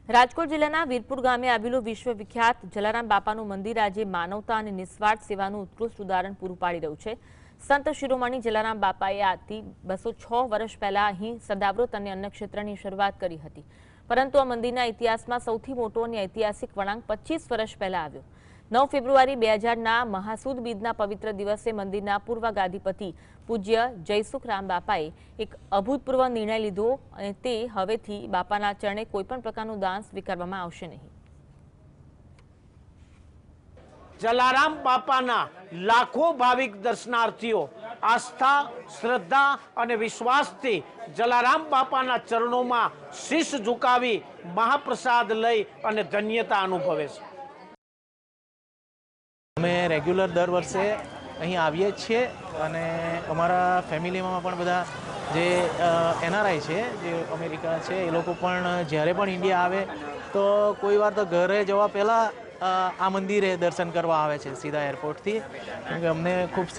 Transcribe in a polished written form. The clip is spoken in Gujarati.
રાજકોટ જિલ્લાના વીરપુર ગામે આવેલું વિશ્વવિખ્યાત જલારામ બાપાનું મંદિર આજે માનવતા અને નિસ્વાર્થ સેવાનું ઉત્કૃષ્ટ ઉદાહરણ પૂરું પાડી રહ્યું છે। સંત શિરોમણી જલારામ બાપાએ આજથી 206 વર્ષ પહેલા અહીં સદાવ્રત અને અન્નક્ષેત્રની શરૂઆત કરી હતી, પરંતુ આ મંદિરના ઇતિહાસમાં સૌથી મોટો અને ઐતિહાસિક વળાંક 25 વર્ષ પહેલા આવ્યો। 9 ફેબ્રુઆરી 2000ના મહાસુદ બીજના પવિત્ર દિવસે મંદિરના પૂર્વ ગાદીપતિ પૂજ્ય જયસુખરામ બાપાએ એક અભૂતપૂર્વ નિર્ણય લીધો અને તે હવેથી બાપાના ચરણે કોઈપણ પ્રકારનું દાન સ્વીકારવામાં આવશે નહીં। જલારામ બાપાના લાખો ભાવિક દર્શનાર્થીઓ આસ્થા, શ્રદ્ધા અને વિશ્વાસથી જલારામ બાપાના ચરણોમાં શીશ ઝુકાવી મહાપ્રસાદ લઈ અને ધન્યતા અનુભવે છે। અમે રેગ્યુલર દર વર્ષે અહીં આવીએ છીએ અને અમારા ફેમિલીમાં પણ બધા જે એનઆરઆઈ છે, જે અમેરિકા છે, એ લોકો પણ જ્યારે પણ ઇન્ડિયા આવે તો કોઈ વાર તો ઘરે જવા પહેલાં આ મંદિરે દર્શન કરવા આવે છે સીધા એરપોર્ટથી, કેમ કે અમને ખૂબ